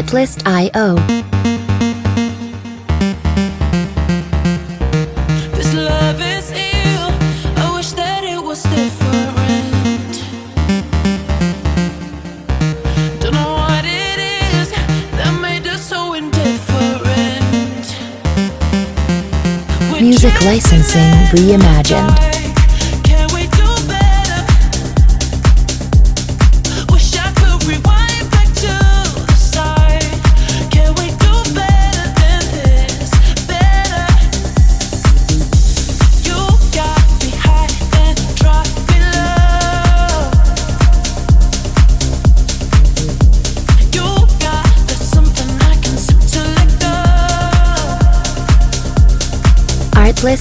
Artlist.io. This love is ill. I wish that it was different. Don't know what it is that made us so indifferent. We're Music chasing licensing that reimagined. high. Can we do better? Wish I could rewind back to the start. Can we do better than this? Better. You got me high and drop me low. You got that something I can seem to let go. Artlist.